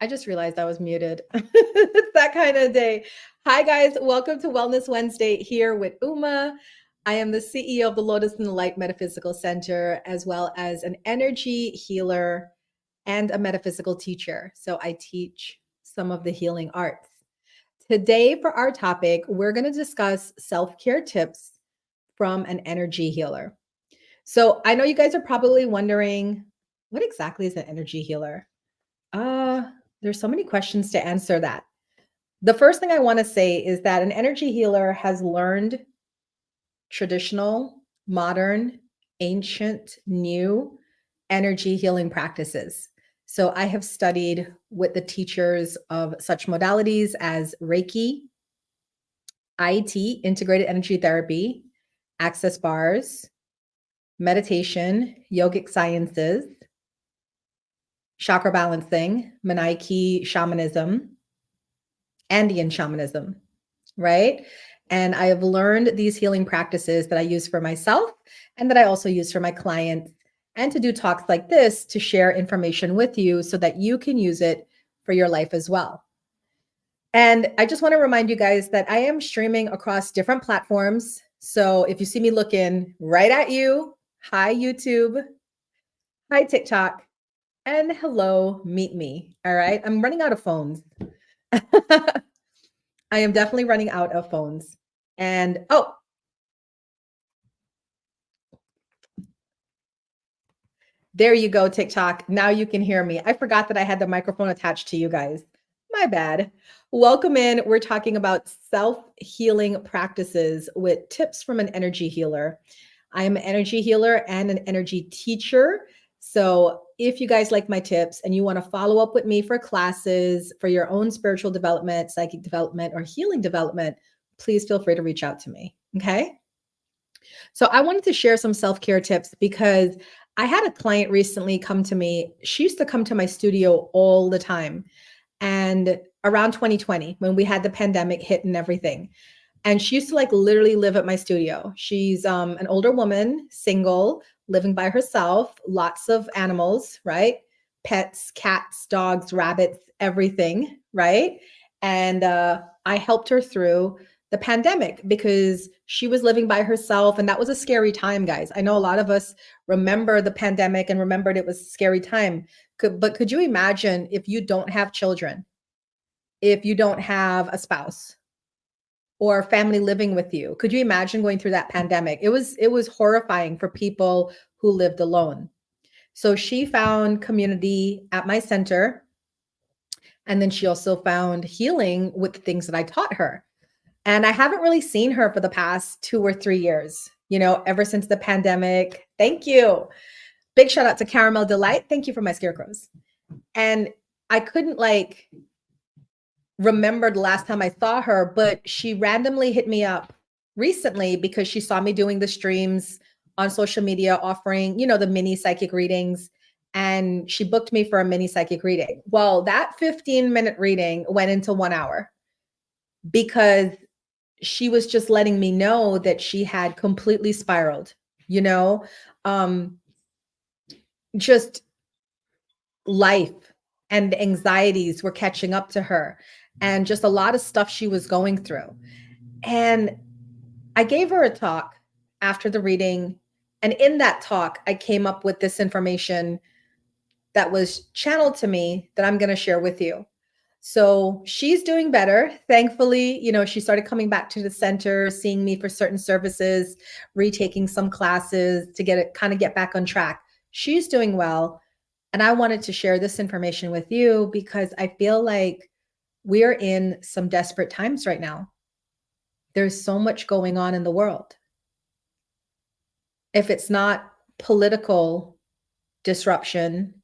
I just realized I was muted. It's that kind of day. Hi, guys. Welcome to Wellness Wednesday here with Uma. I am the CEO of the Lotus and the Light Metaphysical Center, as well as an energy healer and a metaphysical teacher. So I teach some of the healing arts. Today, for our topic, we're going to discuss self care tips from an energy healer. So I know you guys are probably wondering, what exactly is an energy healer? Uh, there's so many questions to answer that. The first thing I want to say is that an energy healer has learned traditional, modern, ancient, new energy healing practices. So I have studied with the teachers of such modalities as Reiki, IT, integrated energy therapy, access bars, meditation, yogic sciences, chakra balancing, Manai shamanism, Andean shamanism, right? And I have learned these healing practices that I use for myself and that I also use for my clients, and to do talks like this to share information with you so that you can use it for your life as well. And I just want to remind you guys that I am streaming across different platforms. So if you see me looking right at you, hi, YouTube, hi, TikTok, and hello, meet me. All right. I'm running out of phones. I am definitely running out of phones. And there you go, TikTok. Now you can hear me. I forgot that I had the microphone attached to you guys. My bad. Welcome in. We're talking about self healing practices with tips from an energy healer. I am an energy healer and an energy teacher. So if you guys like my tips and you want to follow up with me for classes, for your own spiritual development, psychic development, or healing development, please feel free to reach out to me. Okay. So I wanted to share some self-care tips because I had a client recently come to me. She used to come to my studio all the time. And around 2020, when we had the pandemic hit and everything, and she used to like literally live at my studio. She's an older woman, single, living by herself, lots of animals, right? Pets, cats, dogs, rabbits, everything, right? And I helped her through the pandemic because she was living by herself. And that was a scary time, guys. I know a lot of us remember the pandemic and remembered it was a scary time. But could you imagine if you don't have children, if you don't have a spouse, or family living with you? Could you imagine going through that pandemic? It was horrifying for people who lived alone. So she found community at my center, and then she also found healing with the things that I taught her. And I haven't really seen her for the past 2 or 3 years, ever since the pandemic. Thank you. Big shout out to Caramel Delight. Thank you for my scarecrows. And I couldn't remember the last time I saw her, but she randomly hit me up recently because she saw me doing the streams on social media offering, the mini psychic readings. And she booked me for a mini psychic reading. Well, that 15-minute reading went into 1 hour because she was just letting me know that she had completely spiraled, you know, um, just life and anxieties were catching up to her, and just a lot of stuff she was going through. And I gave her a talk after the reading. And in that talk, I came up with this information that was channeled to me that I'm going to share with you. So she's doing better. Thankfully, she started coming back to the center, seeing me for certain services, retaking some classes to get back on track. She's doing well. And I wanted to share this information with you because I feel like we're in some desperate times right now. There's so much going on in the world. If it's not political disruption,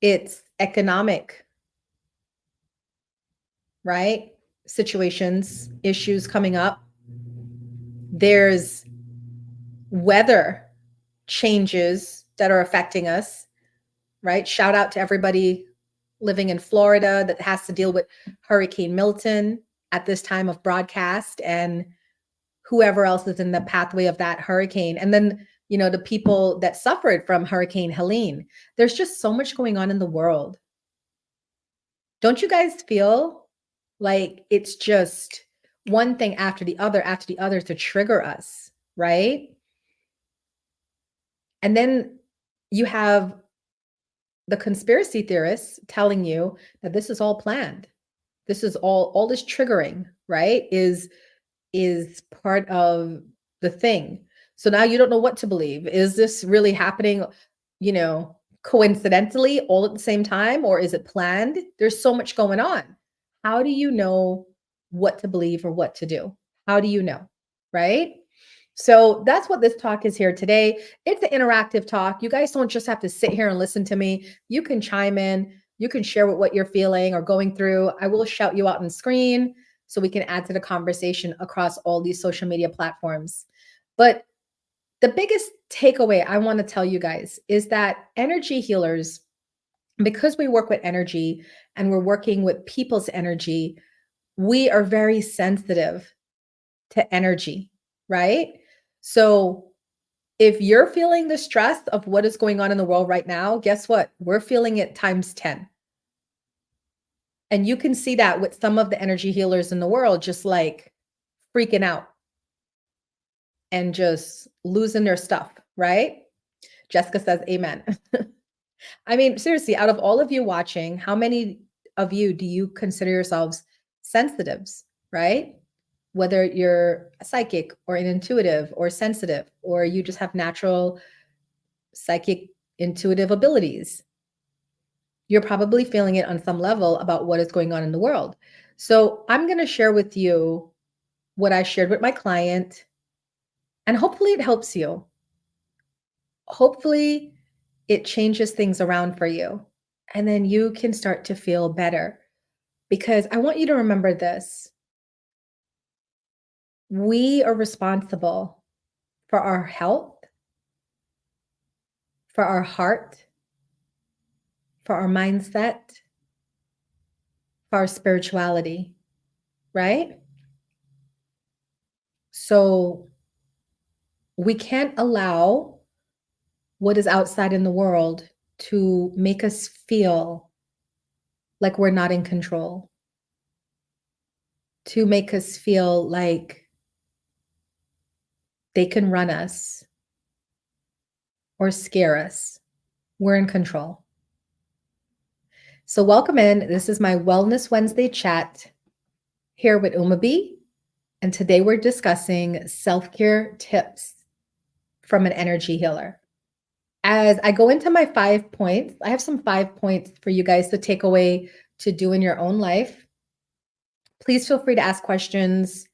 it's economic, right? Situations, issues coming up. There's weather changes that are affecting us, right? Shout out to everybody living in Florida that has to deal with Hurricane Milton at this time of broadcast, and whoever else is in the pathway of that hurricane. And then, the people that suffered from Hurricane Helene. There's just so much going on in the world. Don't you guys feel like it's just one thing after the other to trigger us, right? And then you have the conspiracy theorists telling you that this is all planned. This is all this triggering, right? Is part of the thing. So now you don't know what to believe. Is this really happening, coincidentally all at the same time, or is it planned? There's so much going on. How do you know what to believe or what to do? How do you know? Right? So that's what this talk is here today. It's an interactive talk. You guys don't just have to sit here and listen to me. You can chime in. You can share what you're feeling or going through. I will shout you out on screen so we can add to the conversation across all these social media platforms. But the biggest takeaway I want to tell you guys is that energy healers, because we work with energy and we're working with people's energy, we are very sensitive to energy, right? So if you're feeling the stress of what is going on in the world right now, guess what? We're feeling it times 10. And you can see that with some of the energy healers in the world, just like freaking out and just losing their stuff, right? Jessica says, Amen. I mean, seriously, out of all of you watching, how many of you do you consider yourselves sensitives, right? Whether you're a psychic or an intuitive or sensitive, or you just have natural psychic intuitive abilities, you're probably feeling it on some level about what is going on in the world. So I'm going to share with you what I shared with my client, and hopefully it helps you. Hopefully it changes things around for you, and then you can start to feel better. Because I want you to remember this: we are responsible for our health, for our heart, for our mindset, for our spirituality, right? So we can't allow what is outside in the world to make us feel like we're not in control, to make us feel like they can run us or scare us. We're in control. So welcome in. This is my Wellness Wednesday chat here with Uma B. And today we're discussing self-care tips from an energy healer. As I go into my 5 points, I have some 5 points for you guys to take away to do in your own life. Please feel free to ask questions.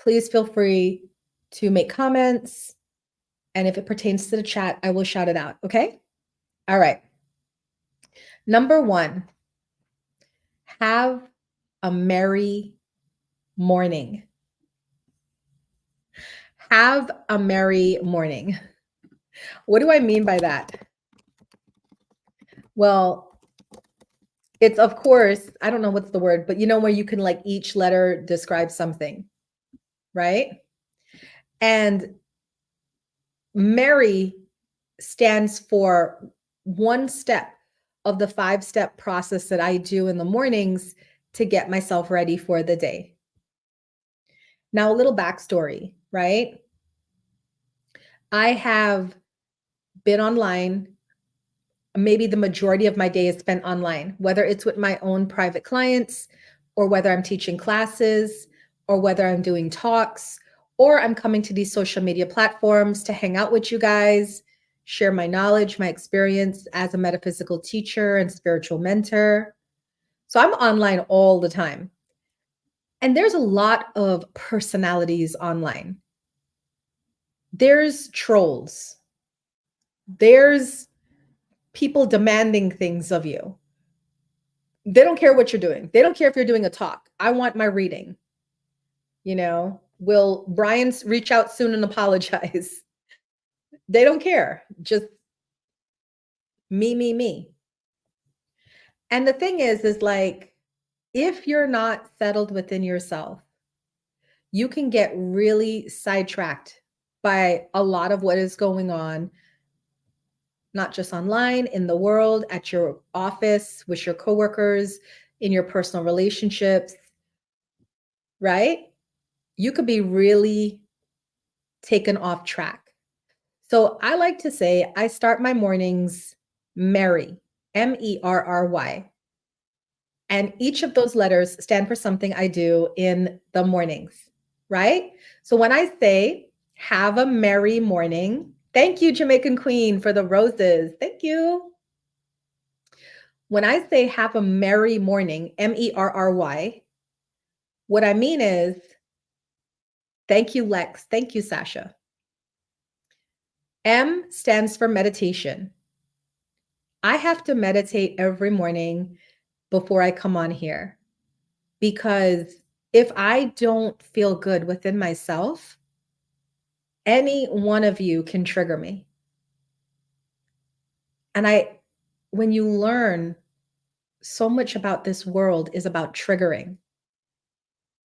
Please feel free to make comments. And if it pertains to the chat, I will shout it out. Okay? All right. Number 1, have a merry morning. Have a merry morning. What do I mean by that? Well, it's, of course, I don't know what's the word, but you know where you can, like, each letter describe something, right? And merry stands for one step of the 5-step process that I do in the mornings to get myself ready for the day. Now, a little backstory, right? I have been online. Maybe the majority of my day is spent online, whether it's with my own private clients, or whether I'm teaching classes, or whether I'm doing talks, or I'm coming to these social media platforms to hang out with you guys, share my knowledge, my experience as a metaphysical teacher and spiritual mentor. So I'm online all the time. And there's a lot of personalities online. There's trolls. There's people demanding things of you. They don't care what you're doing. They don't care if you're doing a talk. I want my reading. Will Brian reach out soon and apologize? They don't care. Just me, me, me. And the thing is like, if you're not settled within yourself, you can get really sidetracked by a lot of what is going on, not just online, in the world, at your office, with your coworkers. in your personal relationships, right? You could be really taken off track. So I like to say I start my mornings merry, Merry. And each of those letters stand for something I do in the mornings, right? So when I say have a merry morning, thank you, Jamaican Queen, for the roses. Thank you. When I say have a merry morning, Merry, what I mean is thank you, Lex. Thank you, Sasha. M stands for meditation. I have to meditate every morning before I come on here because if I don't feel good within myself, any one of you can trigger me. And when you learn so much about this world is about triggering,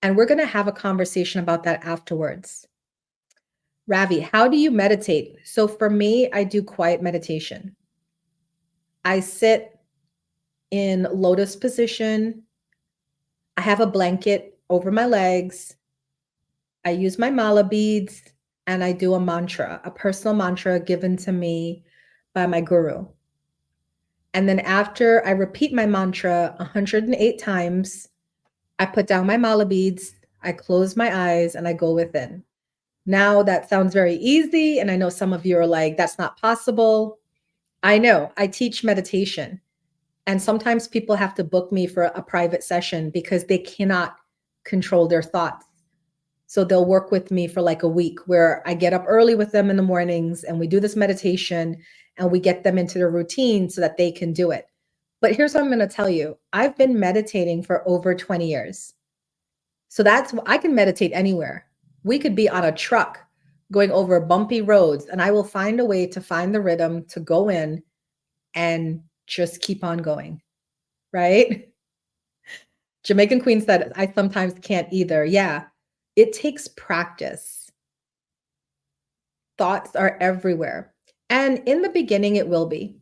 and we're going to have a conversation about that afterwards. Ravi, how do you meditate? So for me, I do quiet meditation. I sit in lotus position. I have a blanket over my legs. I use my mala beads and I do a mantra, a personal mantra given to me by my guru. And then after I repeat my mantra 108 times, I put down my mala beads, I close my eyes, and I go within. Now that sounds very easy. And I know some of you are like, that's not possible. I know I teach meditation. And sometimes people have to book me for a private session because they cannot control their thoughts. So they'll work with me for like a week where I get up early with them in the mornings and we do this meditation and we get them into their routine so that they can do it. But here's what I'm going to tell you. I've been meditating for over 20 years. So I can meditate anywhere. We could be on a truck going over bumpy roads and I will find a way to find the rhythm to go in and just keep on going, right? Jamaican Queen said, I sometimes can't either. Yeah, it takes practice. Thoughts are everywhere. And in the beginning, it will be.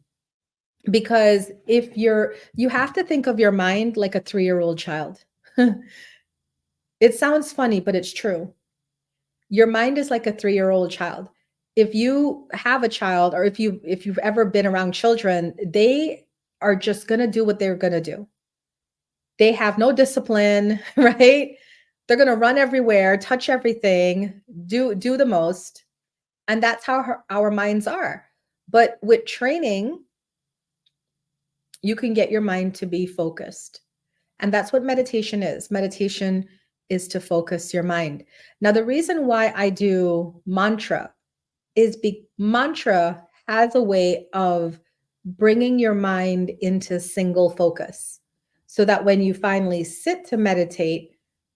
Because you have to think of your mind like a 3-year-old child. It sounds funny, but it's true. Your mind is like a 3-year-old child. If you have a child or if you've ever been around children, they are just going to do what they're going to do. They have no discipline, right? They're going to run everywhere, touch everything, do the most. And that's how our minds are. But with training, you can get your mind to be focused. And that's what meditation is. Meditation is to focus your mind. Now, the reason why I do mantra is mantra has a way of bringing your mind into single focus so that when you finally sit to meditate,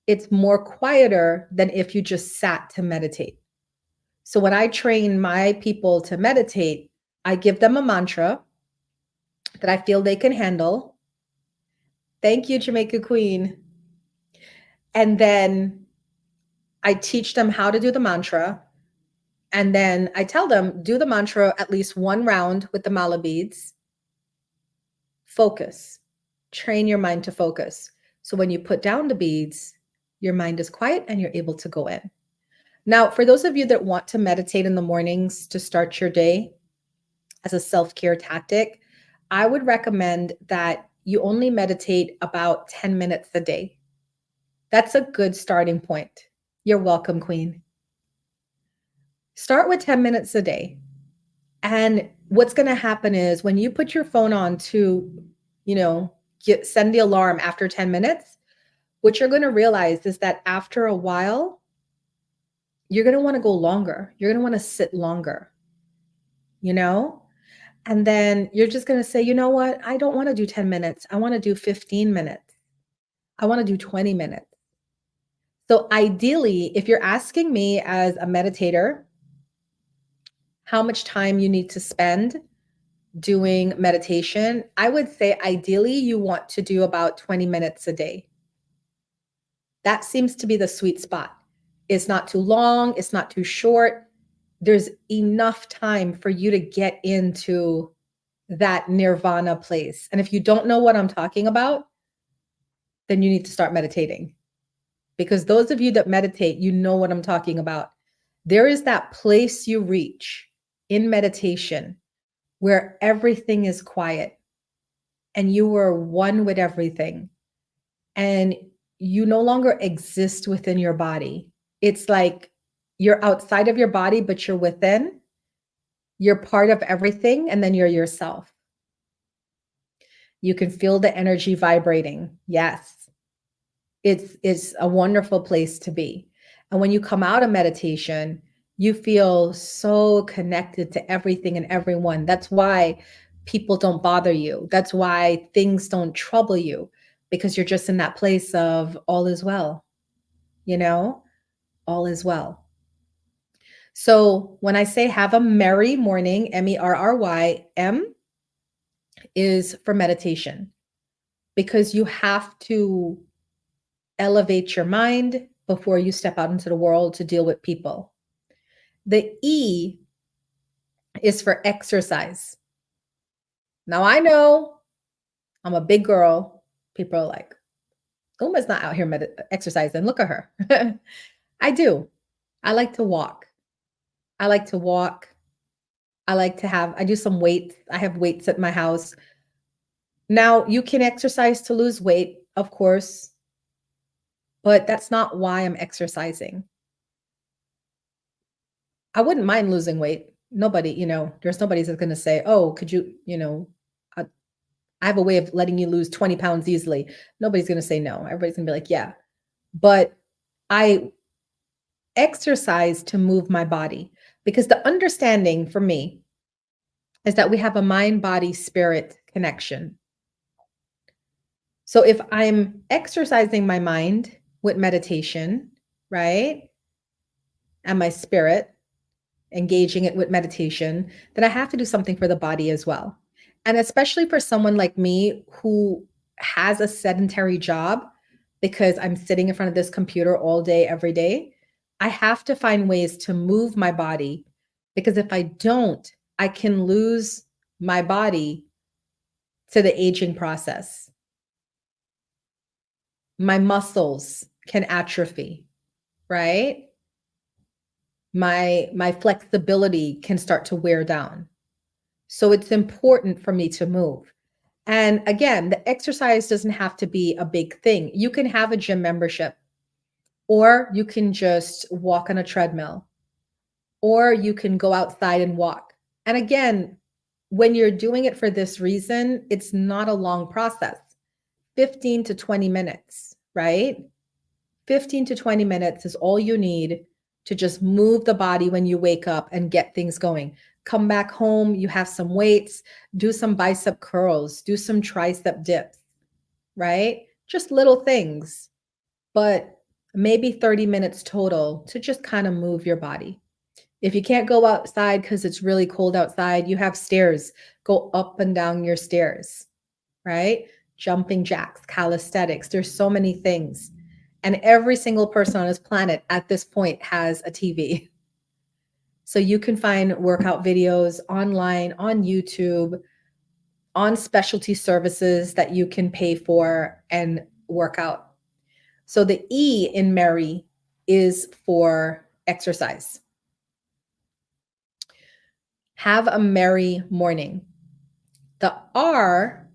it's more quieter than if you just sat to meditate. So when I train my people to meditate, I give them a mantra that I feel they can handle. Thank you, Jamaica Queen. And then I teach them how to do the mantra. And then I tell them, do the mantra at least one round with the mala beads. Focus. Train your mind to focus. So when you put down the beads, your mind is quiet and you're able to go in. Now, for those of you that want to meditate in the mornings to start your day as a self-care tactic, I would recommend that you only meditate about 10 minutes a day. That's a good starting point. You're welcome, Queen. Start with 10 minutes a day. And what's going to happen is when you put your phone on to, send the alarm after 10 minutes, what you're going to realize is that after a while, you're going to want to go longer. You're going to want to sit longer, And then you're just going to say, you know what? I don't want to do 10 minutes. I want to do 15 minutes. I want to do 20 minutes. So ideally, if you're asking me as a meditator, how much time you need to spend doing meditation, I would say ideally you want to do about 20 minutes a day. That seems to be the sweet spot. It's not too long, it's not too short. There's enough time for you to get into that nirvana place. And if you don't know what I'm talking about, then you need to start meditating. Because those of you that meditate, you know what I'm talking about. There is that place you reach in meditation where everything is quiet and you are one with everything and you no longer exist within your body. It's like you're outside of your body, but you're within. You're part of everything, and then you're yourself. You can feel the energy vibrating. Yes. It's a wonderful place to be. And when you come out of meditation, you feel so connected to everything and everyone. That's why people don't bother you. That's why things don't trouble you, because you're just in that place of all is well, you know, all is well. So when I say have a merry morning, MERRY, M is for meditation, because you have to elevate your mind before you step out into the world to deal with people. The E is for exercise. Now I know I'm a big girl. People are like, Uma's not out here exercising. Look at her. I do. I like to walk. I like to walk. I do some weights. I have weights at my house. Now, you can exercise to lose weight, of course, but that's not why I'm exercising. I wouldn't mind losing weight. Nobody, there's nobody that's going to say, oh, could you, I, I have a way of letting you lose 20 pounds easily. Nobody's going to say no. Everybody's going to be like, yeah. But I exercise to move my body, because the understanding for me is that we have a mind, body, spirit connection. So if I'm exercising my mind with meditation, right, and my spirit, engaging it with meditation, then I have to do something for the body as well. And especially for someone like me who has a sedentary job, because I'm sitting in front of this computer all day, every day, I have to find ways to move my body, because if I don't, I can lose my body to the aging process. My muscles can atrophy, right? My flexibility can start to wear down. So it's important for me to move. And again, the exercise doesn't have to be a big thing. You can have a gym membership, or you can just walk on a treadmill, or you can go outside and walk. And again, when you're doing it for this reason, it's not a long process. 15 to 20 minutes, right? 15 to 20 minutes is all you need to just move the body when you wake up and get things going. Come back home, you have some weights, do some bicep curls, do some tricep dips, right? Just little things, but maybe 30 minutes total to just kind of move your body. If you can't go outside because it's really cold outside, you have stairs. Go up and down your stairs, right? Jumping jacks, calisthenics. There's so many things. And every single person on this planet at this point has a TV. So you can find workout videos online, on YouTube, on specialty services that you can pay for and work out. So the E in Merry is for exercise. Have a merry morning. The R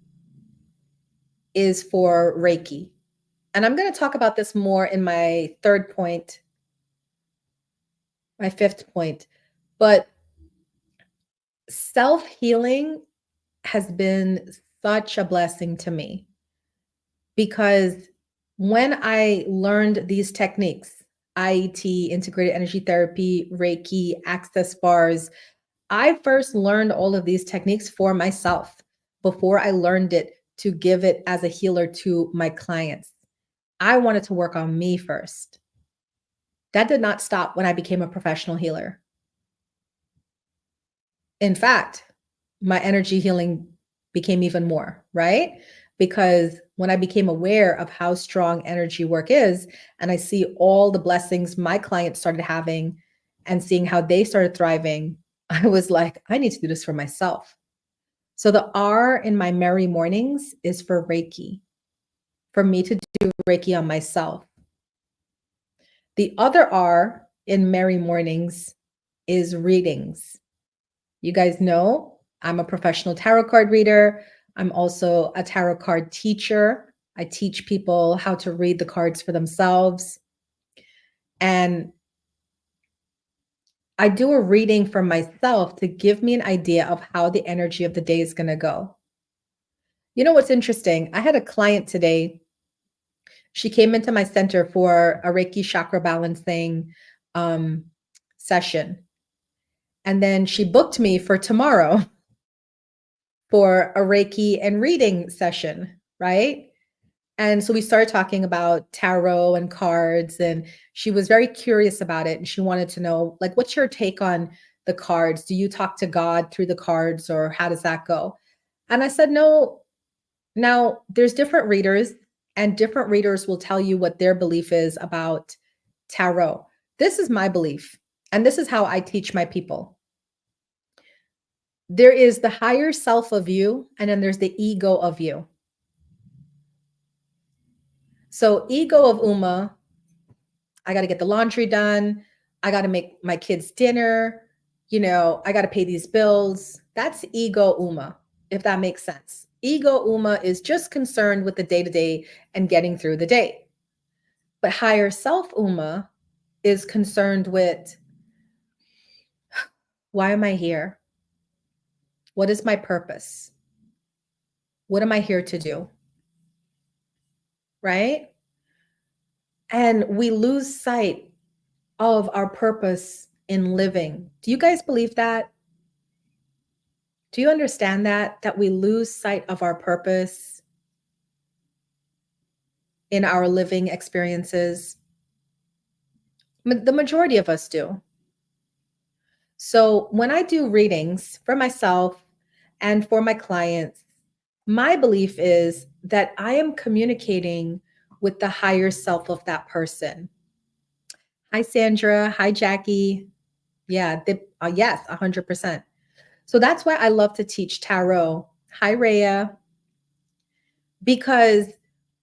is for Reiki. And I'm going to talk about this more in my third point, my fifth point. But self-healing has been such a blessing to me, because when I learned these techniques, IET, integrated energy therapy, Reiki, access bars, I first learned all of these techniques for myself before I learned it to give it as a healer to my clients. I wanted to work on me first. That did not stop when I became a professional healer. In fact, my energy healing became even more, right? Because when I became aware of how strong energy work is, and I see all the blessings my clients started having and seeing how they started thriving, I was like, I need to do this for myself. So the R in my merry mornings is for Reiki. for me to do Reiki on myself. The other R in Merry Mornings is readings. You guys know I'm a professional tarot card reader. I'm also a tarot card teacher. I teach people how to read the cards for themselves. And I do a reading for myself to give me an idea of how the energy of the day is going to go. You know what's interesting? I had a client today. She came into my center for a Reiki chakra balancing um, session. And then she booked me for tomorrow for a Reiki and reading session, right? And so we started talking about tarot and cards, and she was very curious about it. And she wanted to know, like, what's your take on the cards? Do you talk to God through the cards, or how does that go? And I said, no. Now, there's different readers, and different readers will tell you what their belief is about tarot. This is my belief, and this is how I teach my people. There is the higher self of you, and then there's the ego of you. So, ego of Uma, I got to get the laundry done. I got to make my kids dinner. I got to pay these bills. That's ego Uma, if that makes sense. Ego Uma is just concerned with the day to day and getting through the day. But higher self Uma is concerned with, why am I here? What is my purpose? What am I here to do? Right? And we lose sight of our purpose in living. Do you guys believe that? Do you understand that we lose sight of our purpose in our living experiences? The majority of us do. So when I do readings for myself and for my clients, my belief is that I am communicating with the higher self of that person. Hi, Sandra. Hi, Jackie. Yeah, yes, 100%. So that's why I love to teach tarot. Hi, Rhea. Because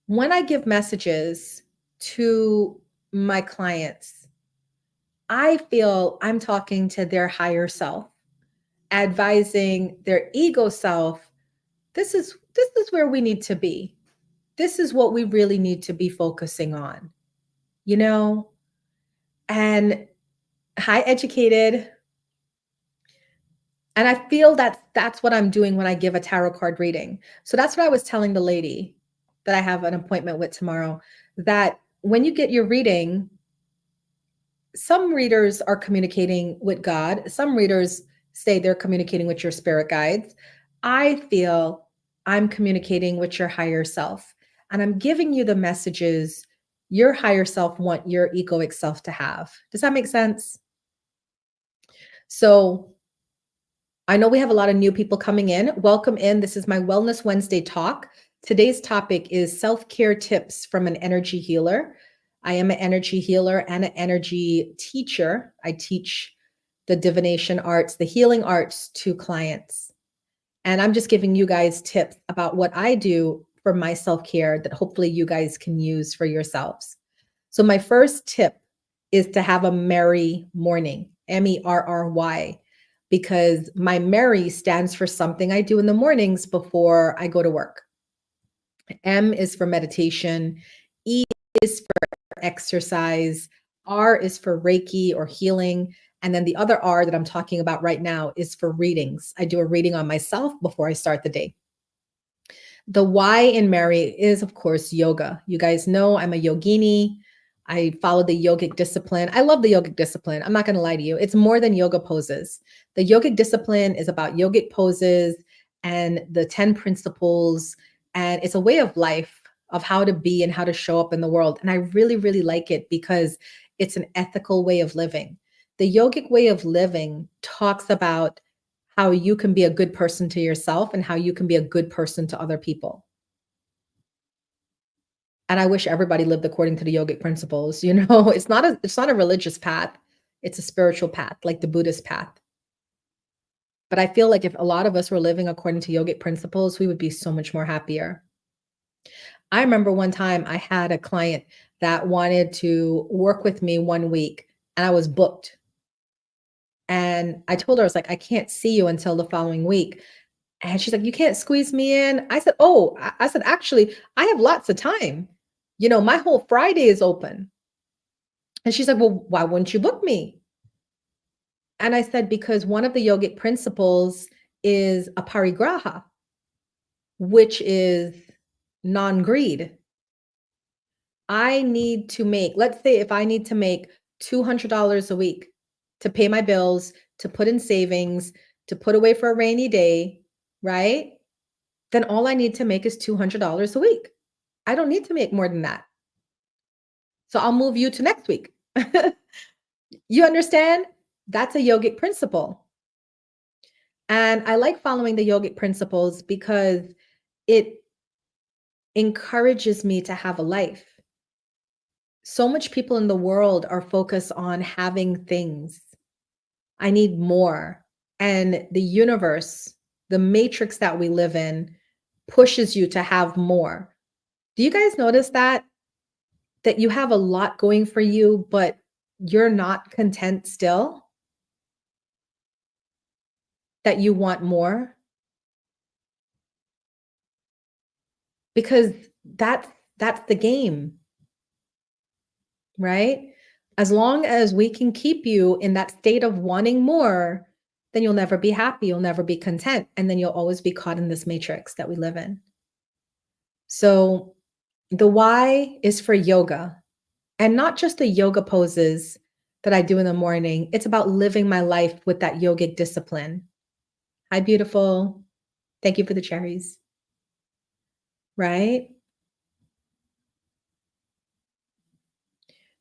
when I give messages to my clients, I feel I'm talking to their higher self, advising their ego self, this is where we need to be. This is what we really need to be focusing on, you know? And high educated. And I feel that that's what I'm doing when I give a tarot card reading. So that's what I was telling the lady that I have an appointment with tomorrow, that when you get your reading, some readers are communicating with God. Some readers say they're communicating with your spirit guides. I feel I'm communicating with your higher self, and I'm giving you the messages your higher self want your egoic self to have. Does that make sense? So I know we have a lot of new people coming in. Welcome in. This is my Wellness Wednesday talk. Today's topic is self-care tips from an energy healer. I am an energy healer and an energy teacher. I teach the divination arts, the healing arts to clients. And I'm just giving you guys tips about what I do for my self-care that hopefully you guys can use for yourselves. So my first tip is to have a merry morning, MERRY, because my Mary stands for something I do in the mornings before I go to work. M is for meditation, E is for exercise, R is for Reiki or healing, and then the other R that I'm talking about right now is for readings. I do a reading on myself before I start the day. The Y in Mary is, of course, yoga. You guys know I'm a yogini. I follow the yogic discipline. I love the yogic discipline. I'm not going to lie to you. It's more than yoga poses. The yogic discipline is about yogic poses and the 10 principles. And it's a way of life of how to be and how to show up in the world. And I really, really like it because it's an ethical way of living. The yogic way of living talks about how you can be a good person to yourself and how you can be a good person to other people. And I wish everybody lived according to the yogic principles. It's not a religious path. It's a spiritual path, like the Buddhist path. But I feel like if a lot of us were living according to yogic principles, we would be so much more happier. I remember one time I had a client that wanted to work with me 1 week and I was booked. And I told her, I was like, I can't see you until the following week. And she's like, you can't squeeze me in. I said, oh, I said, actually, I have lots of time. My whole Friday is open. And she's like, well, why wouldn't you book me? And I said, because one of the yogic principles is aparigraha, which is non greed. I need to make, let's say if I need to make $200 a week to pay my bills, to put in savings, to put away for a rainy day, right? Then all I need to make is $200 a week. I don't need to make more than that. So I'll move you to next week. You understand? That's a yogic principle. And I like following the yogic principles because it encourages me to have a life. So much people in the world are focused on having things. I need more. And the universe, the matrix that we live in, pushes you to have more. Do you guys notice that? That you have a lot going for you, but you're not content still? That you want more? Because that's that's the game, right? As long as we can keep you in that state of wanting more, then you'll never be happy, you'll never be content, and then you'll always be caught in this matrix that we live in. So, the why is for yoga, and not just the yoga poses that I do in the morning. It's about living my life with that yogic discipline. Hi, beautiful. Thank you for the cherries, right?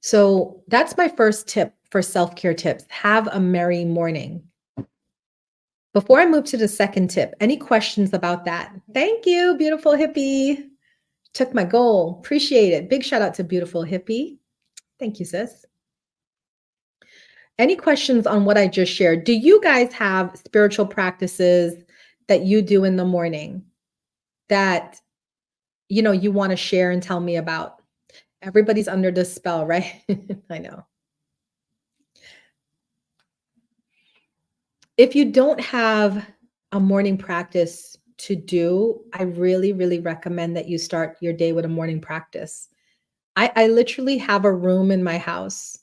So that's my first tip for self care tips. Have a merry morning. Before I move to the second tip, any questions about that? Thank you, beautiful hippie. Took my goal. Appreciate it. Big shout out to beautiful hippie. Thank you, sis. Any questions on what I just shared? Do you guys have spiritual practices that you do in the morning that you want to share and tell me about? Everybody's under this spell, right? I know. If you don't have a morning practice to do, I really, really recommend that you start your day with a morning practice. I literally have a room in my house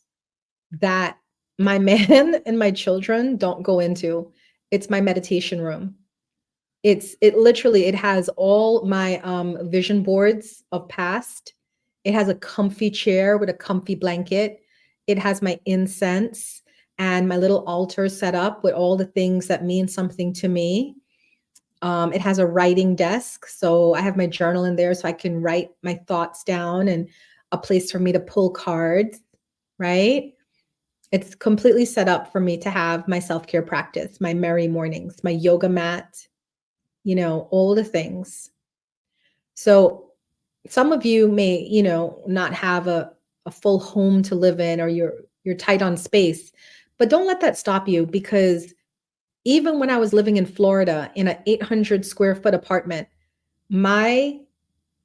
that my man and my children don't go into. It's my meditation room. It has all my vision boards of past. It has a comfy chair with a comfy blanket. It has my incense and my little altar set up with all the things that mean something to me. It has a writing desk, so I have my journal in there so I can write my thoughts down, and a place for me to pull cards, right? It's completely set up for me to have my self-care practice, my merry mornings, my yoga mat, all the things. So some of you may, not have a full home to live in, or you're tight on space, but don't let that stop you, because even when I was living in Florida in an 800 square foot apartment, my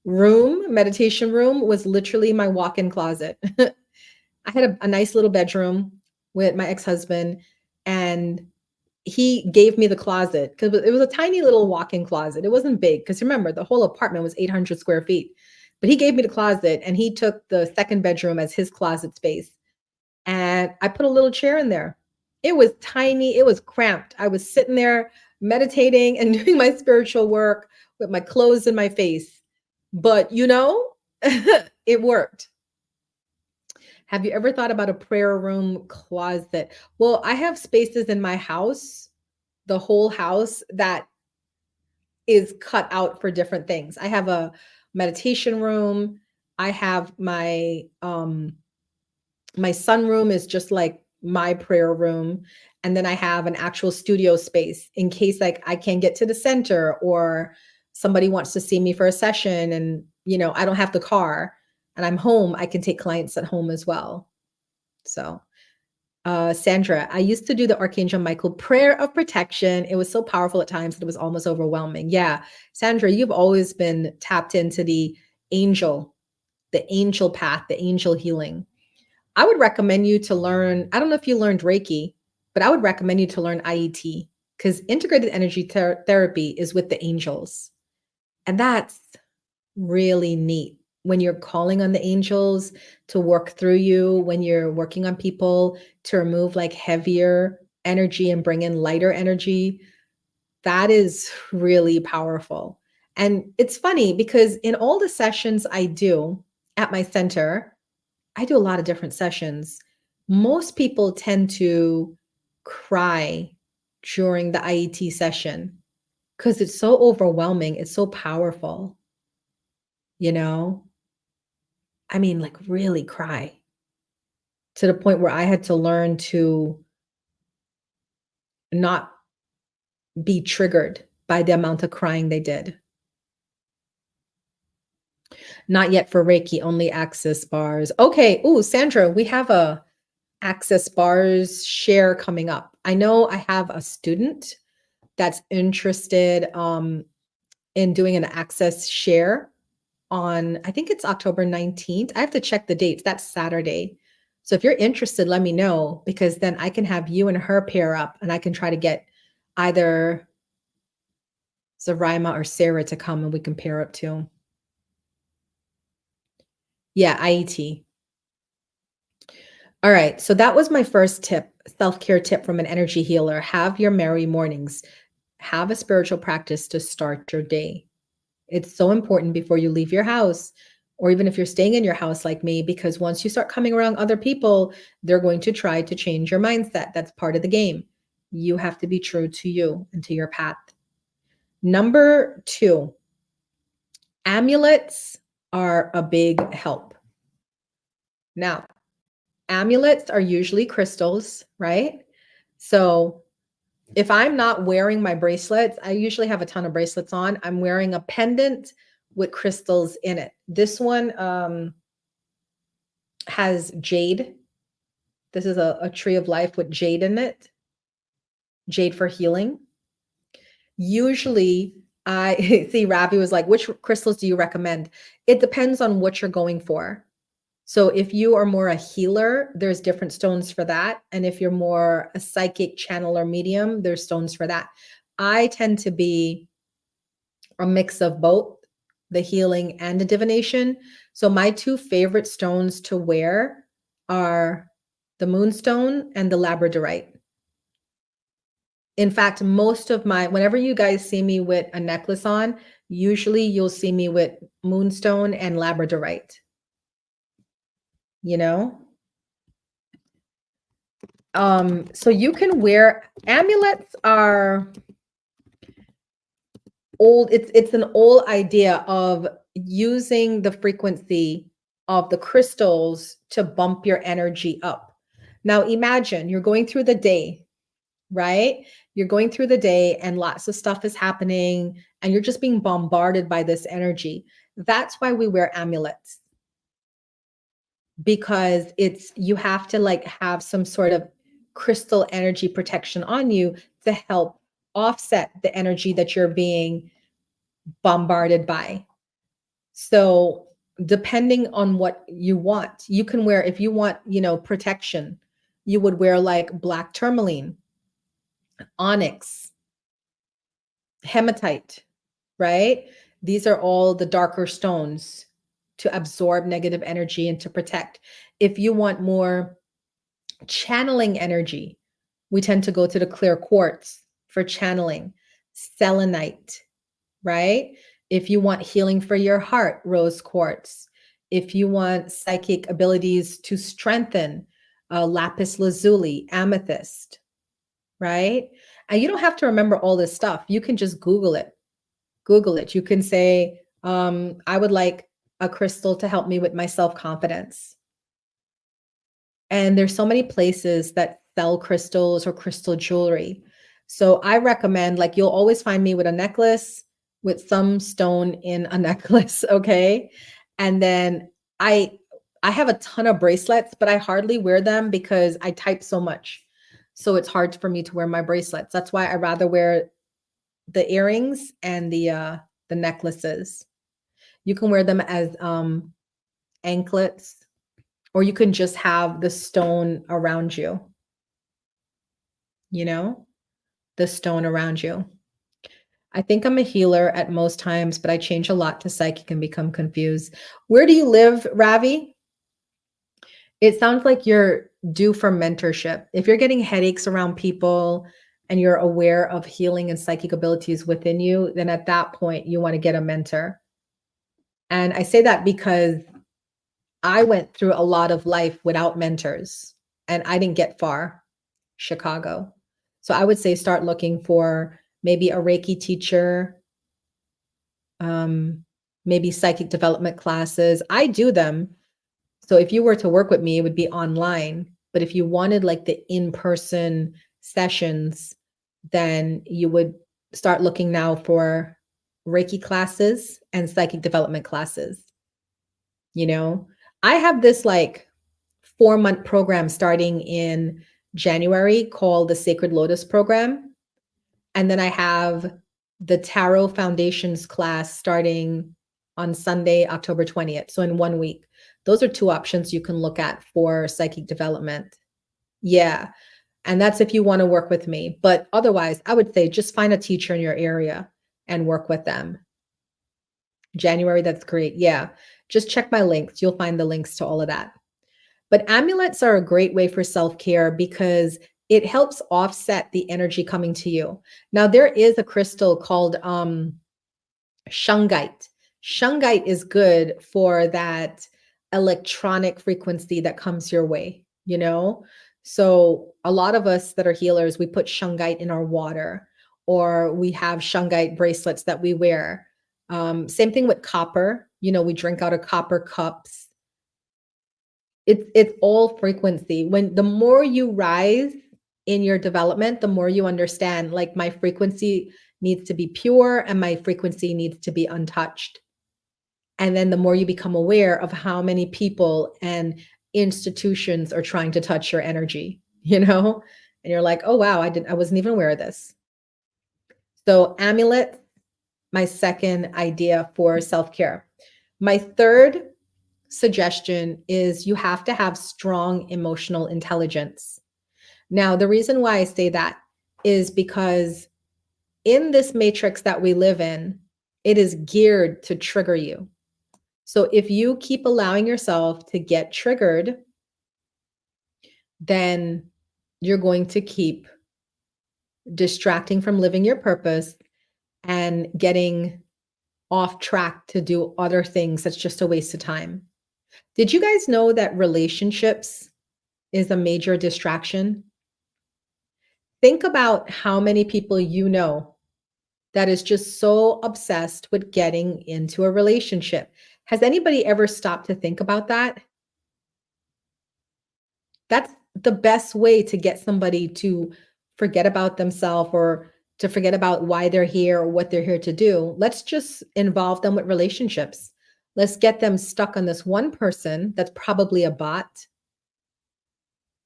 meditation room, was literally my walk-in closet. I had a nice little bedroom with my ex-husband, and he gave me the closet because it was a tiny little walk-in closet. It wasn't big because remember, the whole apartment was 800 square feet. But he gave me the closet and he took the second bedroom as his closet space. And I put a little chair in there. It was tiny, it was cramped. I was sitting there meditating and doing my spiritual work with my clothes in my face. But it worked. Have you ever thought about a prayer room closet? Well, I have spaces in my house, the whole house, that is cut out for different things. I have a meditation room. I have my sunroom is just like my prayer room. And then I have an actual studio space in case like I can't get to the center, or somebody wants to see me for a session and I don't have the car and I'm home, I can take clients at home as well. So Sandra, I used to do the Archangel Michael prayer of protection. It was so powerful at times that it was almost overwhelming. Yeah. Sandra, you've always been tapped into the angel, the angel path, the angel healing. I would recommend you to learn, I don't know if you learned Reiki, but I would recommend you to learn IET because integrated energy therapy is with the angels. And that's really neat when you're calling on the angels to work through you, when you're working on people to remove like heavier energy and bring in lighter energy. That is really powerful. And it's funny because in all the sessions I do at my center, I do a lot of different sessions. Most people tend to cry during the IET session because it's so overwhelming. It's so powerful, you know? I mean, like really cry to the point where I had to learn to not be triggered by the amount of crying they did. Not yet for Reiki, only access bars. Okay. Ooh, Sandra, we have a access bars share coming up. I know I have a student that's interested in doing an access share on, I think it's October 19th. I have to check the dates. That's Saturday. So if you're interested, let me know because then I can have you and her pair up and I can try to get either Zarima or Sarah to come and we can pair up too. Yeah, IET. All right. So that was my first tip, self-care tip from an energy healer. Have your merry mornings. Have a spiritual practice to start your day. It's so important before you leave your house, or even if you're staying in your house like me, because once you start coming around other people, they're going to try to change your mindset. That's part of the game. You have to be true to you and to your path. Number two, amulets are a big help. Now, amulets are usually crystals, right? So if I'm not wearing my bracelets, I usually have a ton of bracelets on. I'm wearing a pendant with crystals in it. This one has jade. This is a tree of life with jade in it, jade for healing. Usually, I see Ravi was like, which crystals do you recommend? It depends on what you're going for. So if you are more a healer, there's different stones for that. And if you're more a psychic channel or medium, there's stones for that. I tend to be a mix of both the healing and the divination. So my two favorite stones to wear are the moonstone and the labradorite. In fact, most of my, whenever you guys see me with a necklace on, usually you'll see me with moonstone and labradorite, you know? So you can wear amulets are old, it's an old idea of using the frequency of the crystals to bump your energy up. Now imagine you're going through the day, right? You're going through the day and lots of stuff is happening and you're just being bombarded by this energy. That's why we wear amulets, because it's, you have to like have some sort of crystal energy protection on you to help offset the energy that you're being bombarded by. So depending on what you want, you can wear, if you want, you know, protection, you would wear like black tourmaline, onyx, hematite, right? These are all the darker stones to absorb negative energy and to protect. If you want more channeling energy, we tend to go to the clear quartz for channeling, selenite, right? If you want healing for your heart, rose quartz. If you want psychic abilities to strengthen, lapis lazuli, amethyst, right? And you don't have to remember all this stuff. You can just Google it. Google it. You can say, I would like a crystal to help me with my self-confidence. And there's so many places that sell crystals or crystal jewelry. So I recommend, like, you'll always find me with a necklace with some stone in a necklace, okay? And then I I have a ton of bracelets, but I hardly wear them because I type so much. So it's hard for me to wear my bracelets. That's why I rather wear the earrings and the necklaces. You can wear them as anklets, or you can just have the stone around you, you know, the stone around you. I think I'm a healer at most times, but I change a lot to psychic and become confused. Where do you live, Ravi? It sounds like you're due for mentorship. If you're getting headaches around people and you're aware of healing and psychic abilities within you, then at that point, you want to get a mentor. And I say that because I went through a lot of life without mentors and I didn't get far, Chicago. So I would say start looking for maybe a Reiki teacher, um, maybe psychic development classes. I do them. So if you were to work with me, it would be online. But if you wanted like the in-person sessions, then you would start looking now for Reiki classes and psychic development classes. You know, I have this like 4-month program starting in January called the Sacred Lotus Program. And then I have the Tarot Foundations class starting on Sunday, October 20th. So in 1 week. Those are 2 options you can look at for psychic development. Yeah. And that's if you want to work with me. But otherwise, I would say just find a teacher in your area and work with them. January, that's great. Yeah. Just check my links. You'll find the links to all of that. But amulets are a great way for self-care because it helps offset the energy coming to you. Now, there is a crystal called shungite. Shungite is good for that electronic frequency that comes your way, you know? So a lot of us that are healers, we put shungite in our water, or we have shungite bracelets that we wear. Same thing with copper. You know, we drink out of copper cups. It's all frequency. When the more you rise in your development, the more you understand, like, my frequency needs to be pure and my frequency needs to be untouched. And then the more you become aware of how many people and institutions are trying to touch your energy, you know? And you're like, "Oh, wow, I wasn't even aware of this." So amulet, my second idea for self-care. My third suggestion is you have to have strong emotional intelligence. Now, the reason why I say that is because in this matrix that we live in, it is geared to trigger you. So if you keep allowing yourself to get triggered, then you're going to keep distracting from living your purpose and getting off track to do other things that's just a waste of time. Did you guys know that relationships is a major distraction? Think about how many people you know that is just so obsessed with getting into a relationship. Has anybody ever stopped to think about that? That's the best way to get somebody to forget about themselves or to forget about why they're here or what they're here to do. Let's just involve them with relationships. Let's get them stuck on this one person that's probably a bot,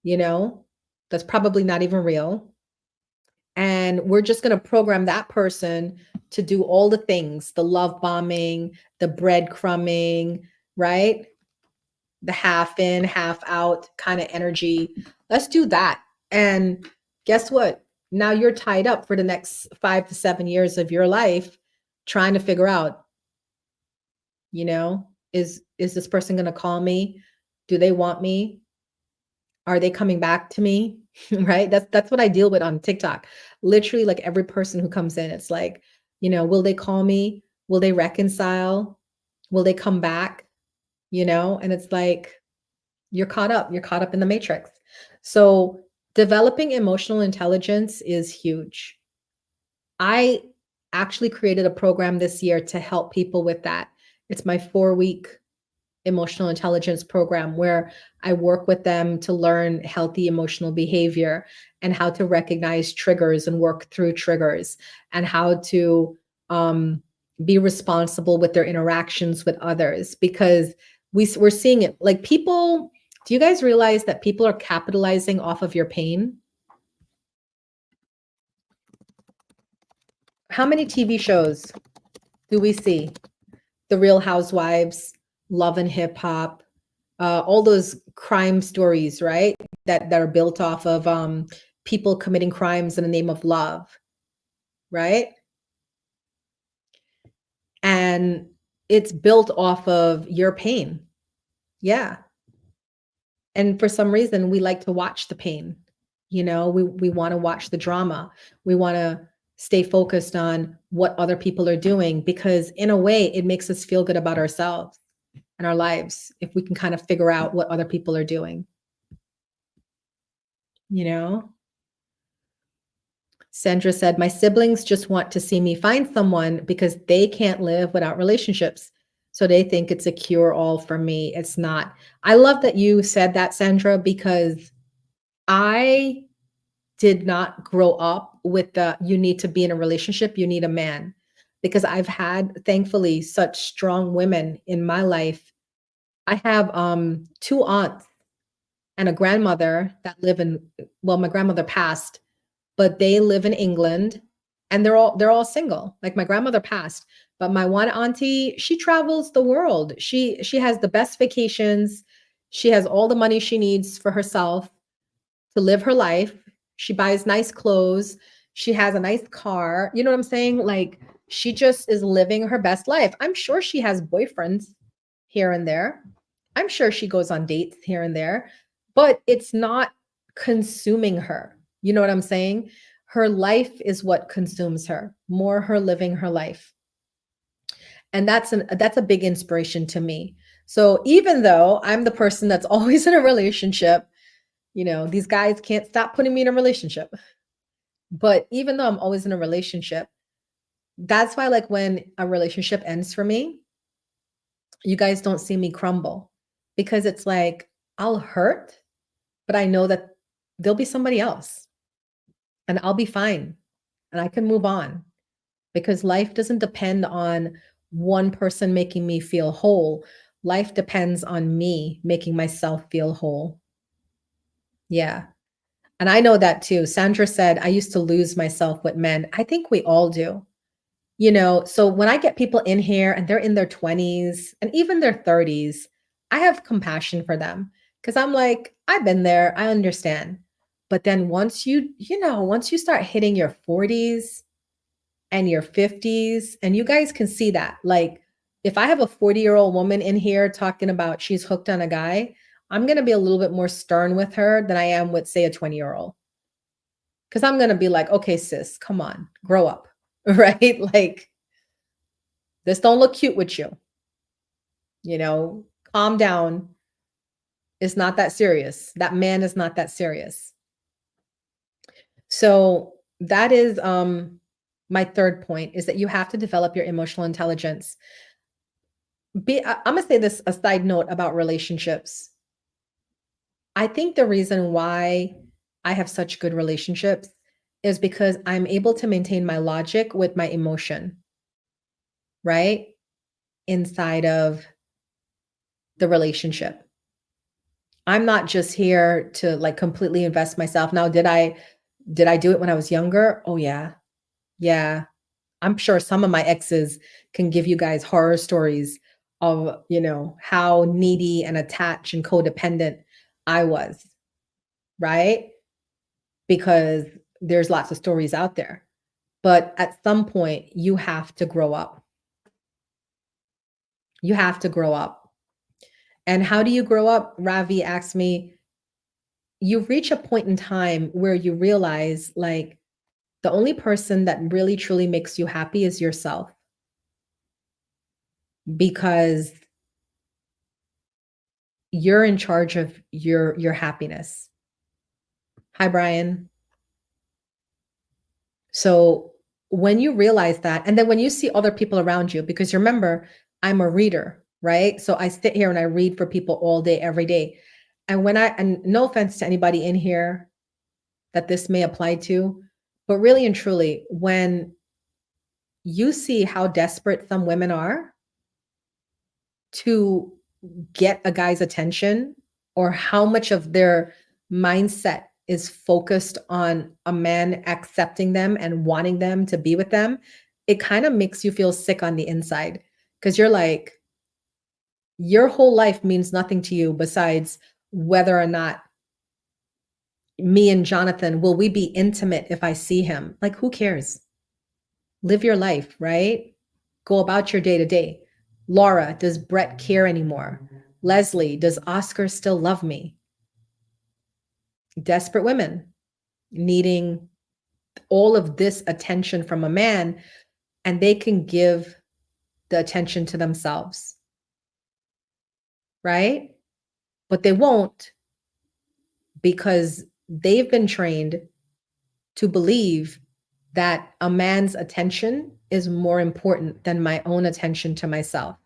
you know, that's probably not even real. And we're just going to program that person to do all the things, the love bombing, the breadcrumbing, right? The half in, half out kind of energy. Let's do that. And guess what? Now you're tied up for the next 5 to 7 years of your life trying to figure out, you know, is this person going to call me? Do they want me? Are they coming back to me? Right? That's what I deal with on TikTok. Literally, like, every person who comes in, it's like, you know, will they call me? Will they reconcile? Will they come back? You know, and it's like, you're caught up. You're caught up in the matrix. So developing emotional intelligence is huge. I actually created a program this year to help people with that. It's my 4-week emotional intelligence program where I work with them to learn healthy emotional behavior and how to recognize triggers and work through triggers and how to be responsible with their interactions with others, because we're seeing it like people. Do you guys realize that people are capitalizing off of your pain? How many TV shows do we see The Real Housewives, Love and Hip Hop, all those crime stories, right? That are built off of people committing crimes in the name of love, right? And it's built off of your pain. Yeah. And for some reason, we like to watch the pain. We want to watch the drama. We want to stay focused on what other people are doing because, in a way, it makes us feel good about ourselves and our lives if we can kind of figure out what other people are doing. You know, Sandra said, my siblings just want to see me find someone because they can't live without relationships. So they think it's a cure all for me. It's not. I love that you said that, Sandra, because I did not grow up with the you need to be in a relationship, you need a man. Because I've had, thankfully, such strong women in my life. I have two aunts and a grandmother that live in, well, my grandmother passed, but they live in England and they're all single. Like my grandmother passed, but my one auntie, she travels the world. She has the best vacations. She has all the money she needs for herself to live her life. She buys nice clothes. She has a nice car. You know what I'm saying? Like she just is living her best life. I'm sure she has boyfriends here and there. I'm sure she goes on dates here and there, but it's not consuming her. You know what I'm saying? Her life is what consumes her, more her living her life. And that's a big inspiration to me. So even though I'm the person that's always in a relationship, these guys can't stop putting me in a relationship. But even though I'm always in a relationship, that's why like when a relationship ends for me, you guys don't see me crumble because it's like I'll hurt, but I know that there'll be somebody else and I'll be fine and I can move on because life doesn't depend on one person making me feel whole. Life depends on me making myself feel whole. Yeah. And I know that too. Sandra said, I used to lose myself with men. I think we all do. So when I get people in here and they're in their 20s and even their 30s, I have compassion for them because I'm like, I've been there, I understand. But then once you start hitting your 40s and your 50s, and you guys can see that, like, if I have a 40-year-old woman in here talking about she's hooked on a guy, I'm going to be a little bit more stern with her than I am with, say, a 20-year-old. Because I'm going to be like, okay, sis, come on, grow up, right? Like, this don't look cute with you. Calm down. It's not that serious. That man is not that serious. So that is my third point is that you have to develop your emotional intelligence. I'm gonna say this, a side note about relationships. I think the reason why I have such good relationships is because I'm able to maintain my logic with my emotion, right? Inside of the relationship. I'm not just here to like completely invest myself. Now, did I do it when I was younger? Oh yeah. Yeah. I'm sure some of my exes can give you guys horror stories of, how needy and attached and codependent I was, right? Because there's lots of stories out there. But at some point, you have to grow up. You have to grow up. And how do you grow up? Ravi asked me, you reach a point in time where you realize like the only person that really truly makes you happy is yourself because you're in charge of your happiness. Hi, Brian. So when you realize that, and then when you see other people around you, because you remember, I'm a reader, right? So I sit here and I read for people all day, every day. And no offense to anybody in here that this may apply to, but really and truly, when you see how desperate some women are to get a guy's attention or how much of their mindset is focused on a man accepting them and wanting them to be with them, it kind of makes you feel sick on the inside because you're like, your whole life means nothing to you besides whether or not me and Jonathan, will we be intimate if I see him? Like, who cares? Live your life, right? Go about your day to day. Laura, does Brett care anymore? Leslie, does Oscar still love me? Desperate women needing all of this attention from a man, and they can give the attention to themselves, right? But they won't, because they've been trained to believe that a man's attention is more important than my own attention to myself.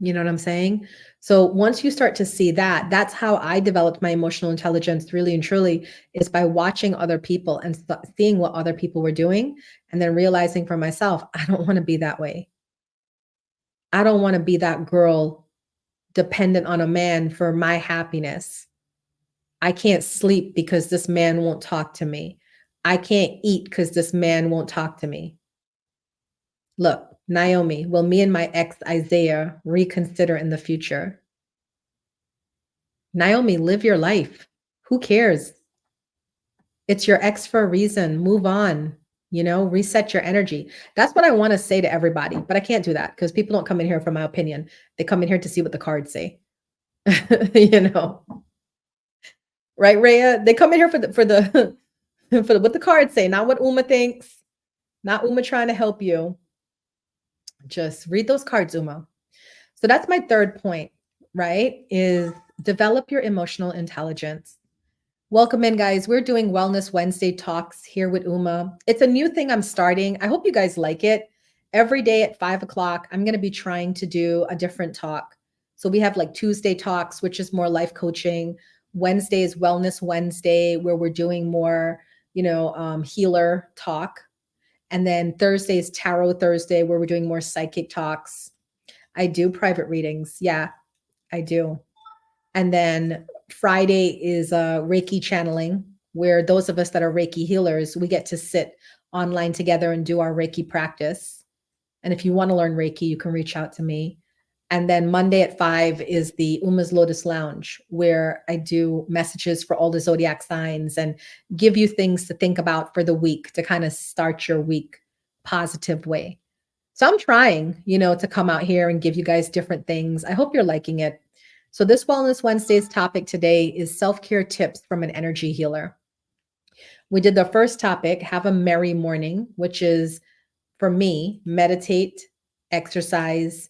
You know what I'm saying? So once you start to see that, that's how I developed my emotional intelligence really and truly, is by watching other people and seeing what other people were doing, and then realizing for myself, I don't want to be that way. I don't want to be that girl dependent on a man for my happiness. I can't sleep because this man won't talk to me. I can't eat because this man won't talk to me. Look, Naomi, will me and my ex Isaiah reconsider in the future? Naomi, live your life. Who cares? It's your ex for a reason. Move on, reset your energy. That's what I want to say to everybody, but I can't do that because people don't come in here for my opinion. They come in here to see what the cards say. you know, right, Rhea? They come in here for the for what the cards say, not what Uma thinks, not Uma trying to help you. Just read those cards, Uma. So that's my third point, right? Is develop your emotional intelligence. Welcome in, guys. We're doing Wellness Wednesday talks here with Uma. It's a new thing I'm starting. I hope you guys like it. Every day at 5 o'clock, I'm going to be trying to do a different talk. So we have like Tuesday talks, which is more life coaching. Wednesday is Wellness Wednesday, where we're doing more, healer talk. And then Thursday is Tarot Thursday, where we're doing more psychic talks. I do private readings. Yeah, I do. And then Friday is Reiki channeling, where those of us that are Reiki healers, we get to sit online together and do our Reiki practice. And if you want to learn Reiki, you can reach out to me. And then Monday at 5 is the Uma's Lotus Lounge, where I do messages for all the zodiac signs and give you things to think about for the week to kind of start your week positive way. So I'm trying, to come out here and give you guys different things. I hope you're liking it. So this Wellness Wednesday's topic today is self-care tips from an energy healer. We did the first topic, have a merry morning, which is, for me, meditate, exercise,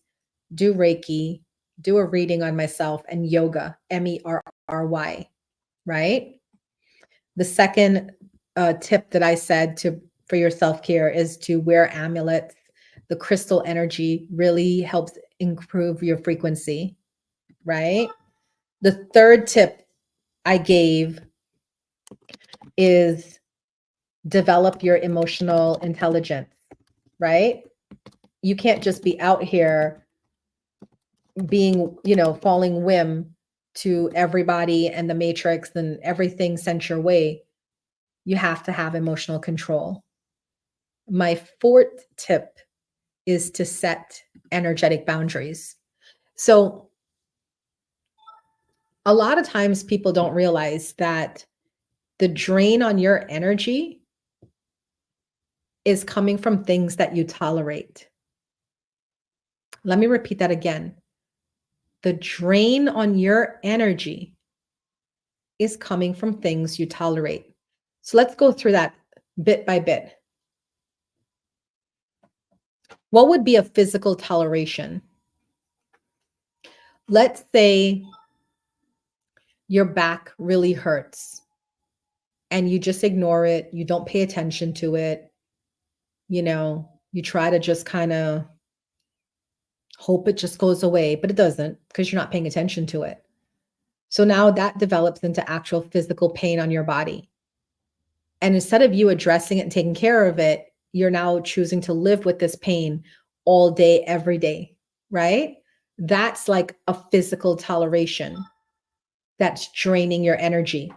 do Reiki, do a reading on myself, and yoga, MERRY, right? The second tip that I said for your self-care is to wear amulets. The crystal energy really helps improve your frequency, right? The third tip I gave is develop your emotional intelligence, right? You can't just be out here being, falling whim to everybody and the matrix and everything sent your way. You have to have emotional control. My fourth tip is to set energetic boundaries. So a lot of times people don't realize that the drain on your energy is coming from things that you tolerate. Let me repeat that again. The drain on your energy is coming from things you tolerate. So let's go through that bit by bit. What would be a physical toleration? Let's say your back really hurts and you just ignore it. You don't pay attention to it. You try to just kind of hope it just goes away, but it doesn't because you're not paying attention to it. So now that develops into actual physical pain on your body. And instead of you addressing it and taking care of it, you're now choosing to live with this pain all day, every day, right? That's like a physical toleration that's draining your energy.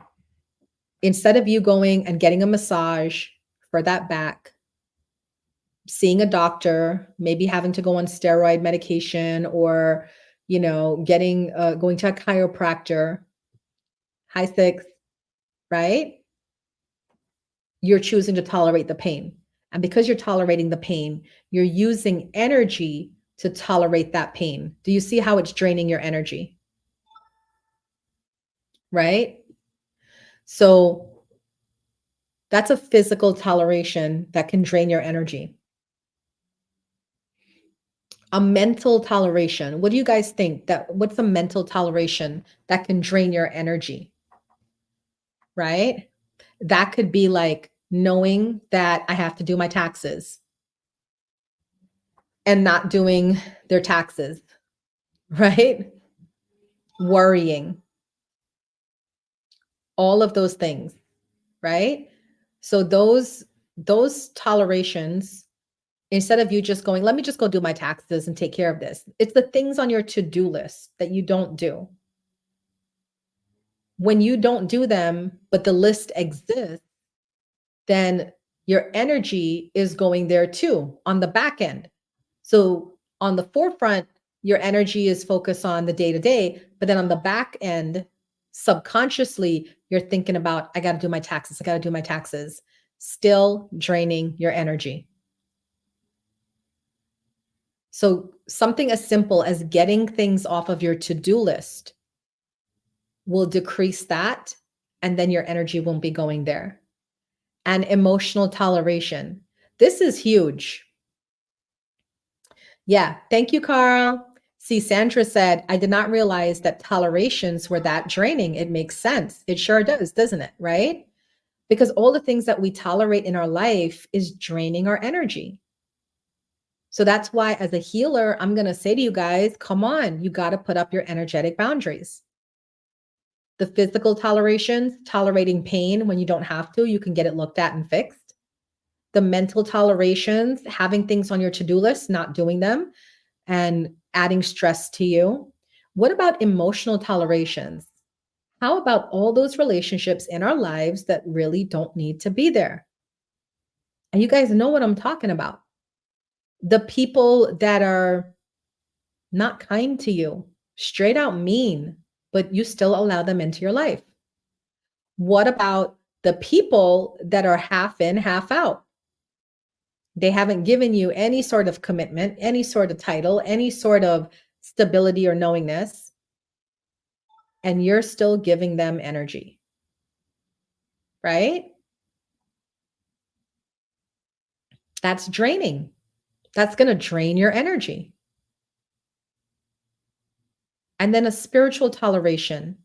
Instead of you going and getting a massage for that back, seeing a doctor, maybe having to go on steroid medication or, getting going to a chiropractor, high six, right? You're choosing to tolerate the pain. And because you're tolerating the pain, you're using energy to tolerate that pain. Do you see how it's draining your energy? Right? So that's a physical toleration that can drain your energy. A mental toleration. What do you guys think that what's a mental toleration that can drain your energy, right? That could be like knowing that I have to do my taxes and not doing their taxes, right? Worrying, all of those things, right? So those tolerations, instead of you just going, let me just go do my taxes and take care of this. It's the things on your to-do list that you don't do. When you don't do them, but the list exists, then your energy is going there too on the back end. So on the forefront, your energy is focused on the day to day, but then on the back end, subconsciously, you're thinking about, I got to do my taxes. I got to do my taxes, still draining your energy. So something as simple as getting things off of your to-do list will decrease that, and then your energy won't be going there. And emotional toleration. This is huge. Yeah. Thank you, Carl. See, Sandra said, I did not realize that tolerations were that draining. It makes sense. It sure does, doesn't it? Right? Because all the things that we tolerate in our life is draining our energy. So that's why, as a healer, I'm going to say to you guys, come on, you got to put up your energetic boundaries. The physical tolerations, tolerating pain when you don't have to, you can get it looked at and fixed. The mental tolerations, having things on your to-do list, not doing them, and adding stress to you. What about emotional tolerations? How about all those relationships in our lives that really don't need to be there? And you guys know what I'm talking about. The people that are not kind to you, straight out mean, but you still allow them into your life. What about the people that are half in, half out? They haven't given you any sort of commitment, any sort of title, any sort of stability or knowingness, and you're still giving them energy, right? That's draining. That's going to drain your energy. And then a spiritual toleration,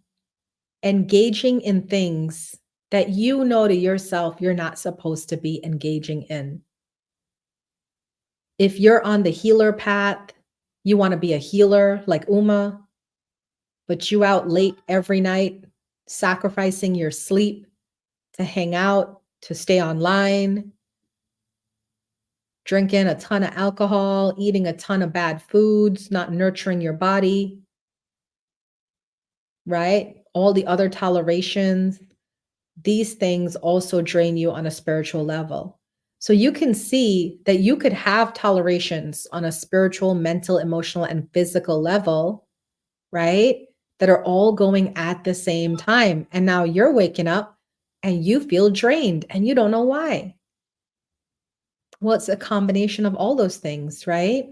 engaging in things that you know to yourself you're not supposed to be engaging in. If you're on the healer path, you want to be a healer like Uma, but you out late every night, sacrificing your sleep to hang out, to stay online, drinking a ton of alcohol, eating a ton of bad foods, not nurturing your body, right? All the other tolerations, these things also drain you on a spiritual level. So you can see that you could have tolerations on a spiritual, mental, emotional, and physical level, right? That are all going at the same time. And now you're waking up and you feel drained and you don't know why. Well, it's a combination of all those things, right?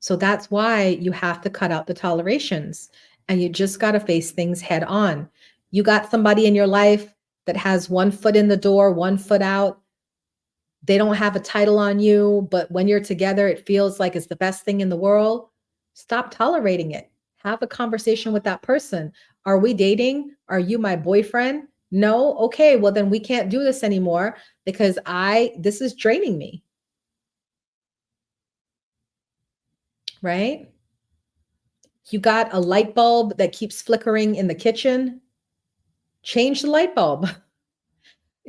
So that's why you have to cut out the tolerations and you just got to face things head on. You got somebody in your life that has one foot in the door, one foot out. They don't have a title on you, but when you're together, it feels like it's the best thing in the world. Stop tolerating it. Have a conversation with that person. Are we dating? Are you my boyfriend? No? Okay, well, then we can't do this anymore because this is draining me, right? You got a light bulb that keeps flickering in the kitchen. Change the light bulb.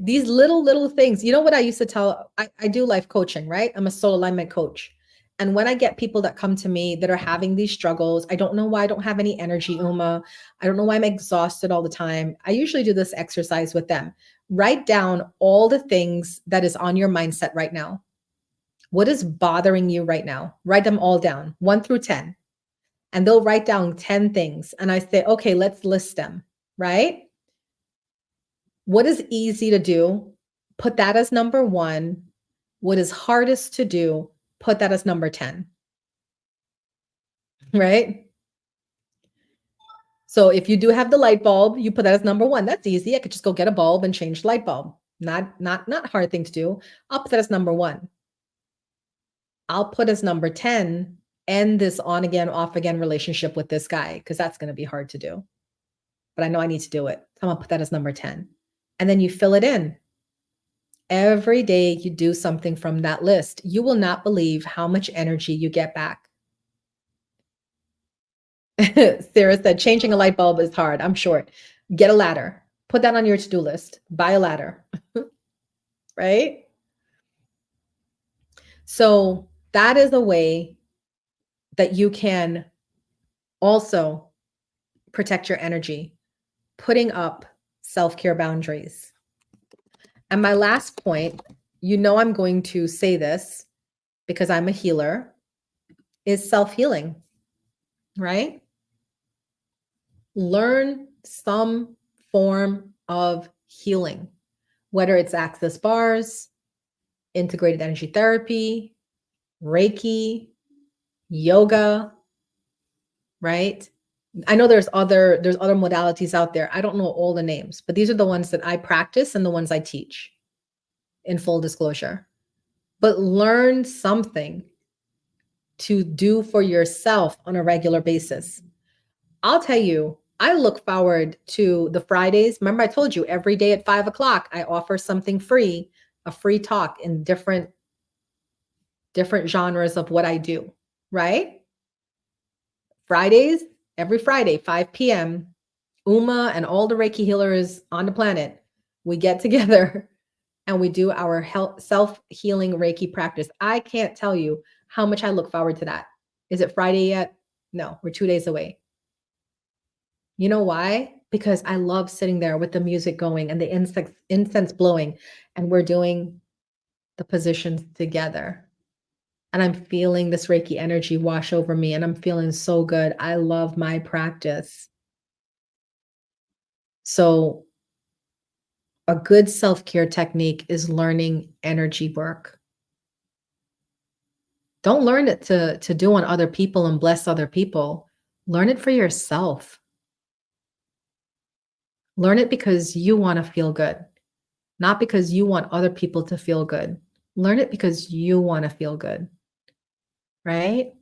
These little things. You know what I used to tell? I do life coaching, right? I'm a soul alignment coach. And when I get people that come to me that are having these struggles, I don't know why I don't have any energy, Uma. I don't know why I'm exhausted all the time. I usually do this exercise with them. Write down all the things that is on your mindset right now. What is bothering you right now? Write them all down, 1 through 10. And they'll write down 10 things. And I say, okay, let's list them, right? What is easy to do? Put that as number 1. What is hardest to do? Put that as number 10, right? So if you do have the light bulb, you put that as number 1. That's easy. I could just go get a bulb and change the light bulb. Not hard thing to do. I'll put that as number 1. I'll put as number 10, end this on again, off again relationship with this guy, because that's going to be hard to do. But I know I need to do it. So I'm going to put that as number 10. And then you fill it in. Every day you do something from that list, you will not believe how much energy you get back. Sarah said, changing a light bulb is hard. I'm short. Get a ladder. Put that on your to-do list. Buy a ladder. Right? So that is a way that you can also protect your energy, putting up self-care boundaries. And my last point, you know I'm going to say this because I'm a healer, is self-healing, right? Learn some form of healing, whether it's access bars, integrated energy therapy, Reiki, yoga, right? I know there's other modalities out there. I don't know all the names, but these are the ones that I practice and the ones I teach, in full disclosure. But learn something to do for yourself on a regular basis. I'll tell you, I look forward to the Fridays. Remember, I told you every day at 5 o'clock, I offer something free, a free talk in different genres of what I do, right? Fridays, every Friday, 5 p.m., Uma and all the Reiki healers on the planet, we get together and we do our self-healing Reiki practice. I can't tell you how much I look forward to that. Is it Friday yet? No, we're 2 days away. You know why? Because I love sitting there with the music going and the incense blowing, and we're doing the positions together. And I'm feeling this Reiki energy wash over me, and I'm feeling so good. I love my practice. So a good self-care technique is learning energy work. Don't learn it to do on other people and bless other people. Learn it for yourself. Learn it because you want to feel good, not because you want other people to feel good. Learn it because you want to feel good, right?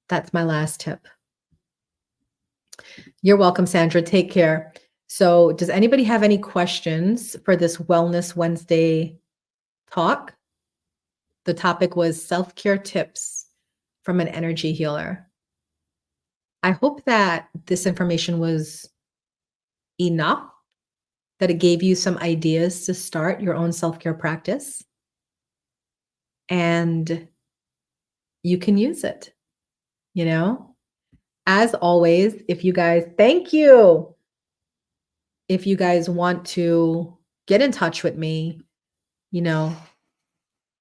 That's my last tip. You're welcome, Sandra. Take care. So does anybody have any questions for this Wellness Wednesday talk? The topic was self-care tips from an energy healer. I hope that this information was enough, that it gave you some ideas to start your own self-care practice, and you can use it, you know? As always, if you guys, thank you. If you guys want to get in touch with me, you know,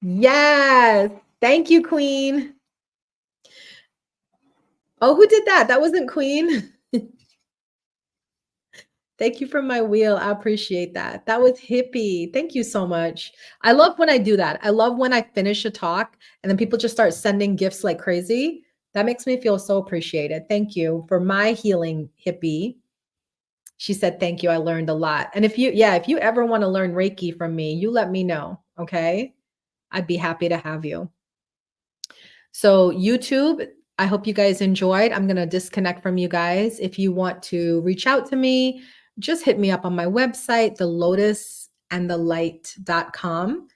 yes. Thank you, Queen. Oh, who did that? That wasn't Queen. Thank you for my wheel. I appreciate that. That was hippie. Thank you so much. I love when I do that. I love when I finish a talk and then people just start sending gifts like crazy. That makes me feel so appreciated. Thank you for my healing, hippie. She said, thank you. I learned a lot. And if you ever want to learn Reiki from me, you let me know. Okay. I'd be happy to have you. So YouTube, I hope you guys enjoyed. I'm going to disconnect from you guys. If you want to reach out to me, just hit me up on my website, thelotusandthelight.com.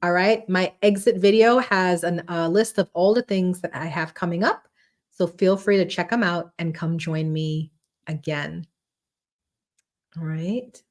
All right. My exit video has a list of all the things that I have coming up. So feel free to check them out and come join me again. All right.